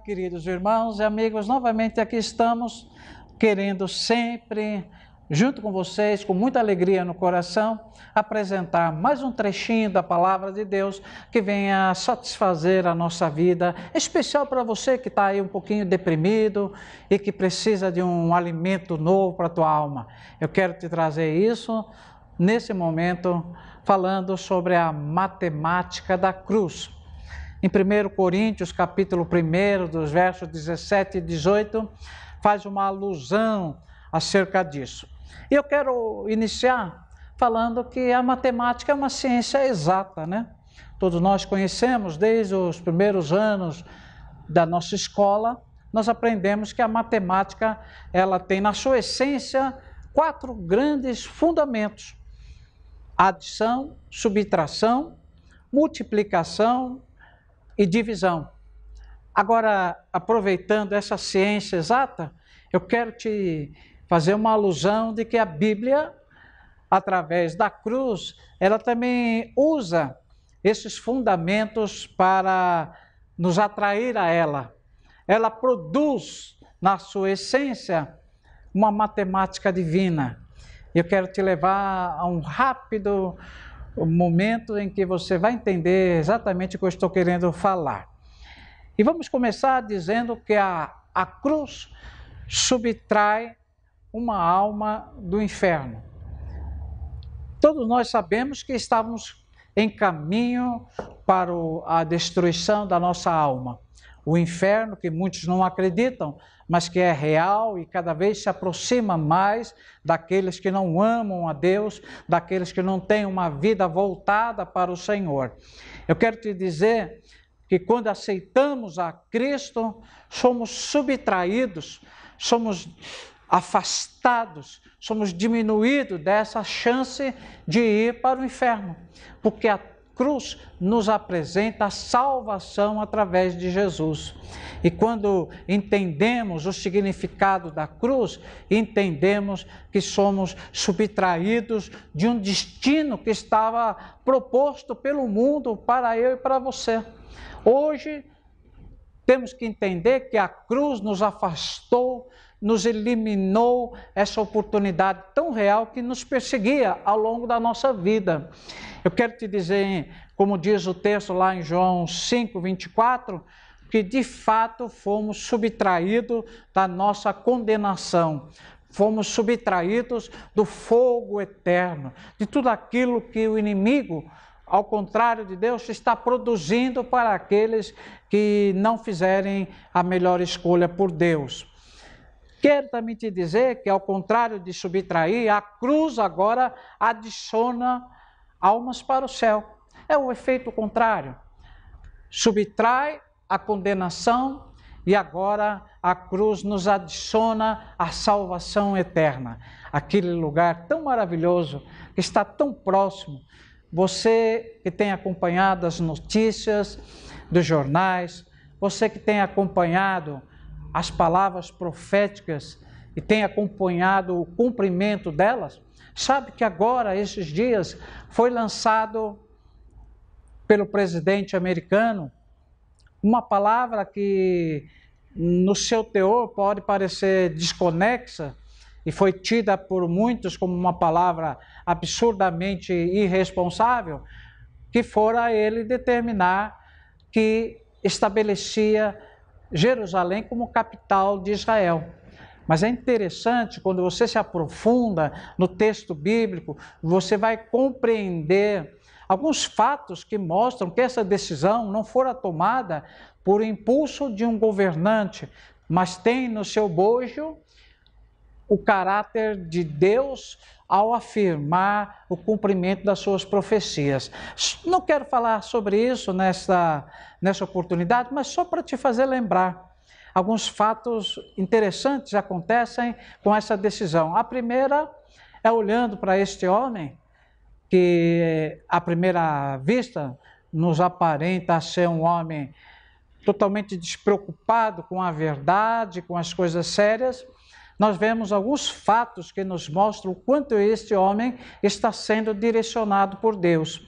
queridos irmãos e amigos, novamente aqui estamos, querendo sempre, junto com vocês, com muita alegria no coração, apresentar mais um trechinho da Palavra de Deus que venha satisfazer a nossa vida, especial para você que está aí um pouquinho deprimido e que precisa de um alimento novo para a tua alma. Eu quero te trazer isso nesse momento, falando sobre a matemática da cruz. Em 1 Coríntios, capítulo 1, dos versos 17 e 18, faz uma alusão acerca disso. E eu quero iniciar falando que a matemática é uma ciência exata, né? Todos nós conhecemos, desde os primeiros anos da nossa escola, nós aprendemos que a matemática, ela tem na sua essência 4 grandes fundamentos: adição, subtração, multiplicação e divisão. Agora, aproveitando essa ciência exata, eu quero te fazer uma alusão de que a Bíblia, através da cruz, ela também usa esses fundamentos para nos atrair a ela. Ela produz, na sua essência, uma matemática divina. Eu quero te levar a um rápido momento em que você vai entender exatamente o que eu estou querendo falar. E vamos começar dizendo que a cruz subtrai uma alma do inferno. Todos nós sabemos que estávamos em caminho para a destruição da nossa alma. O inferno, que muitos não acreditam, mas que é real e cada vez se aproxima mais daqueles que não amam a Deus, daqueles que não têm uma vida voltada para o Senhor. Eu quero te dizer que quando aceitamos a Cristo, somos subtraídos, somos afastados, somos diminuídos dessa chance de ir para o inferno, porque a cruz nos apresenta a salvação através de Jesus. E quando entendemos o significado da cruz, entendemos que somos subtraídos de um destino que estava proposto pelo mundo para eu e para você. Hoje, temos que entender que a cruz nos afastou, nos eliminou essa oportunidade tão real que nos perseguia ao longo da nossa vida. Eu quero te dizer, como diz o texto lá em João 5:24, que de fato fomos subtraídos da nossa condenação, fomos subtraídos do fogo eterno, de tudo aquilo que o inimigo, ao contrário de Deus, está produzindo para aqueles que não fizerem a melhor escolha por Deus. Quero também te dizer que, ao contrário de subtrair, a cruz agora adiciona almas para o céu. É o efeito contrário. Subtrai a condenação e agora a cruz nos adiciona a salvação eterna. Aquele lugar tão maravilhoso, que está tão próximo. Você que tem acompanhado as notícias dos jornais, você que tem acompanhado as palavras proféticas e tem acompanhado o cumprimento delas, sabe que agora, esses dias, foi lançado pelo presidente americano uma palavra que no seu teor pode parecer desconexa e foi tida por muitos como uma palavra absurdamente irresponsável, que fora ele determinar que estabelecia Jerusalém como capital de Israel. Mas é interessante, quando você se aprofunda no texto bíblico, você vai compreender alguns fatos que mostram que essa decisão não fora tomada por impulso de um governante, mas tem no seu bojo o caráter de Deus ao afirmar o cumprimento das suas profecias. Não quero falar sobre isso nessa oportunidade, mas só para te fazer lembrar. Alguns fatos interessantes acontecem com essa decisão. A primeira é olhando para este homem, que à primeira vista nos aparenta ser um homem totalmente despreocupado com a verdade, com as coisas sérias. Nós vemos alguns fatos que nos mostram o quanto este homem está sendo direcionado por Deus.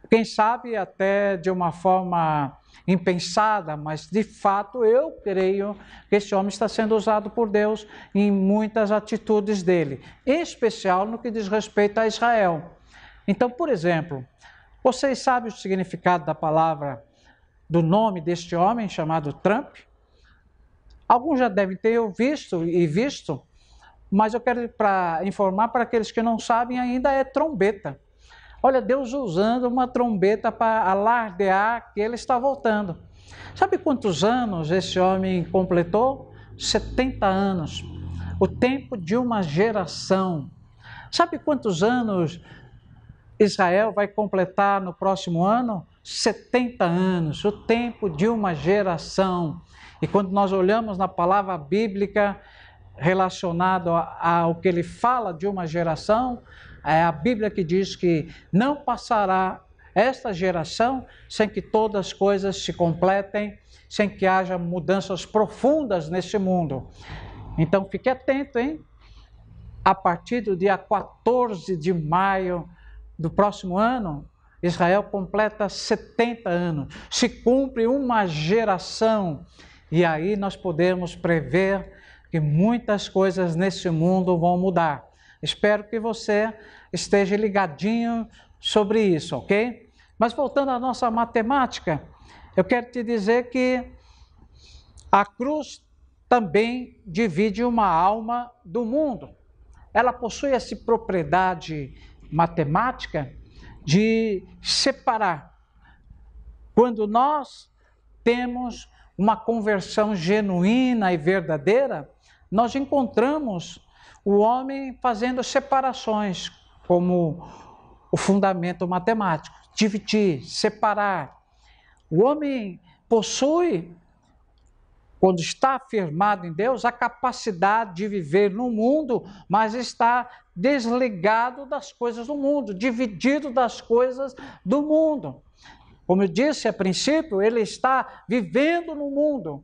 Quem sabe até de uma forma impensada, mas de fato eu creio que esse homem está sendo usado por Deus em muitas atitudes dele, em especial no que diz respeito a Israel. Então, por exemplo, vocês sabem o significado da palavra, do nome deste homem chamado Trump? Alguns já devem ter visto, mas eu quero informar para aqueles que não sabem, ainda é trombeta. Olha, Deus usando uma trombeta para alardear que ele está voltando. Sabe quantos anos esse homem completou? 70 anos. O tempo de uma geração. Sabe quantos anos Israel vai completar no próximo ano? 70 anos, o tempo de uma geração. E quando nós olhamos na palavra bíblica relacionado ao que ele fala de uma geração, é a Bíblia que diz que não passará esta geração sem que todas as coisas se completem, sem que haja mudanças profundas nesse mundo. Então fique atento, hein? A partir do dia 14 de maio do próximo ano, Israel completa 70 anos, se cumpre uma geração, e aí nós podemos prever que muitas coisas nesse mundo vão mudar. Espero que você esteja ligadinho sobre isso, ok? Mas voltando à nossa matemática, eu quero te dizer que a cruz também divide uma alma do mundo. Ela possui essa propriedade matemática de separar. Quando nós temos uma conversão genuína e verdadeira, nós encontramos o homem fazendo separações, como o fundamento matemático, dividir, separar. O homem possui, quando está afirmado em Deus, a capacidade de viver no mundo, mas está desligado das coisas do mundo, dividido das coisas do mundo. Como eu disse a princípio, ele está vivendo no mundo,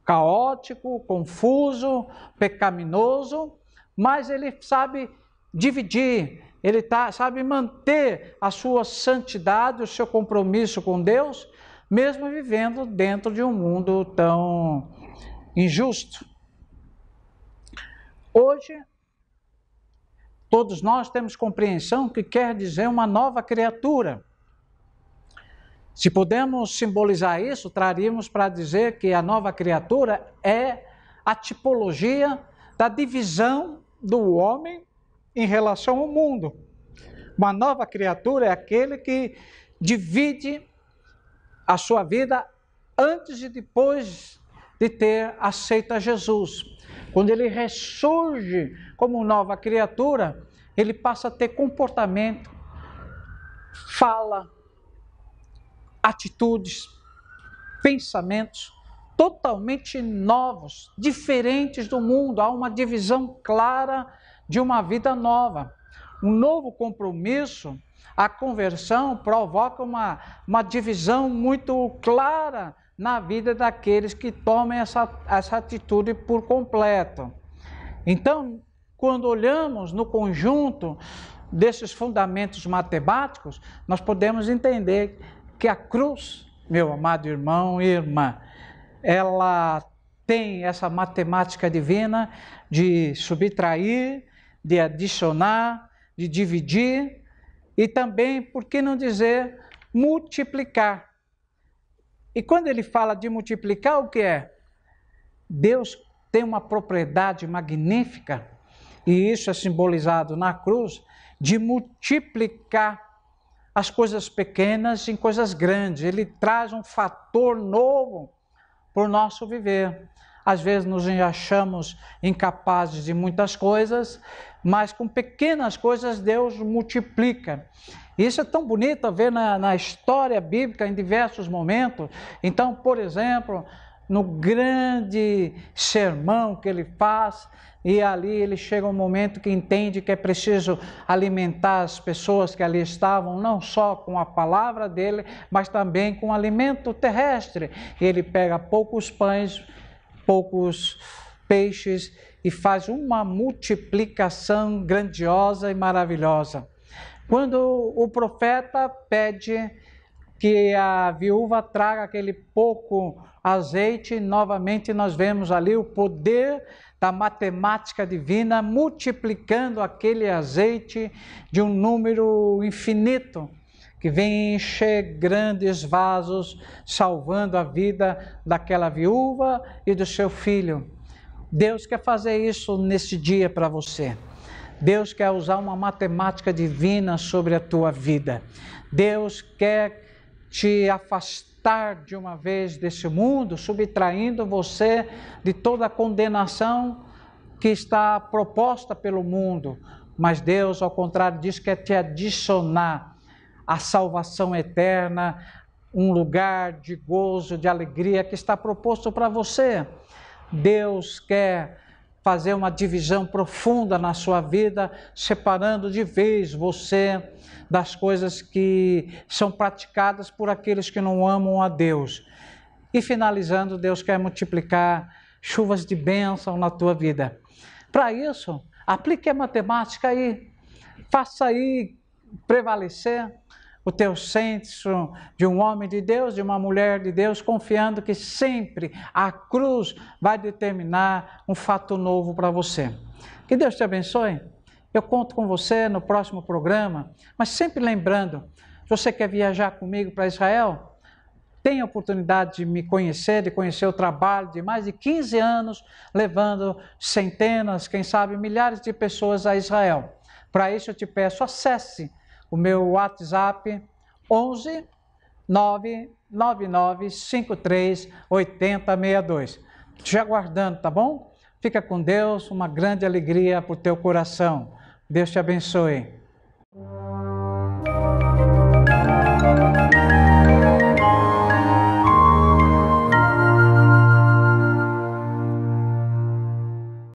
caótico, confuso, pecaminoso, mas ele sabe dividir, ele sabe manter a sua santidade, o seu compromisso com Deus, mesmo vivendo dentro de um mundo tão injusto. Hoje, todos nós temos compreensão que quer dizer uma nova criatura. Se pudermos simbolizar isso, traríamos para dizer que a nova criatura é a tipologia da divisão do homem em relação ao mundo. Uma nova criatura é aquele que divide a sua vida antes e depois de ter aceito a Jesus. Quando ele ressurge como nova criatura, ele passa a ter comportamento, fala, atitudes, pensamentos totalmente novos, diferentes do mundo. Há uma divisão clara de uma vida nova. Um novo compromisso, a conversão provoca uma divisão muito clara na vida daqueles que tomam essa atitude por completo. Então, quando olhamos no conjunto desses fundamentos matemáticos, nós podemos entender que a cruz, meu amado irmão e irmã, ela tem essa matemática divina de subtrair, de adicionar, de dividir e também, por que não dizer, multiplicar. E quando ele fala de multiplicar, o que é? Deus tem uma propriedade magnífica, e isso é simbolizado na cruz, de multiplicar as coisas pequenas em coisas grandes. Ele traz um fator novo para o nosso viver. Às vezes nos achamos incapazes de muitas coisas, mas com pequenas coisas Deus multiplica. Isso é tão bonito a ver na história bíblica em diversos momentos. Então, por exemplo, no grande sermão que ele faz, e ali ele chega um momento que entende que é preciso alimentar as pessoas que ali estavam, não só com a palavra dele, mas também com alimento terrestre. Ele pega poucos pães, poucos peixes e faz uma multiplicação grandiosa e maravilhosa. Quando o profeta pede que a viúva traga aquele pouco azeite, novamente nós vemos ali o poder da matemática divina multiplicando aquele azeite de um número infinito, que vem encher grandes vasos, salvando a vida daquela viúva e do seu filho. Deus quer fazer isso nesse dia para você. Deus quer usar uma matemática divina sobre a tua vida. Deus quer te afastar de uma vez desse mundo, subtraindo você de toda a condenação que está proposta pelo mundo. Mas Deus, ao contrário disso, quer te adicionar a salvação eterna, um lugar de gozo, de alegria que está proposto para você. Deus quer fazer uma divisão profunda na sua vida, separando de vez você das coisas que são praticadas por aqueles que não amam a Deus. E finalizando, Deus quer multiplicar chuvas de bênção na tua vida. Para isso, aplique a matemática aí, faça aí prevalecer o teu senso de um homem de Deus, de uma mulher de Deus, confiando que sempre a cruz vai determinar um fato novo para você. Que Deus te abençoe. Eu conto com você no próximo programa, mas sempre lembrando, se você quer viajar comigo para Israel, tem a oportunidade de me conhecer, de conhecer o trabalho de mais de 15 anos, levando centenas, quem sabe milhares de pessoas a Israel. Para isso eu te peço, acesse o meu WhatsApp 11 999 53 8062. Te aguardando, tá bom? Fica com Deus, uma grande alegria para o teu coração. Deus te abençoe.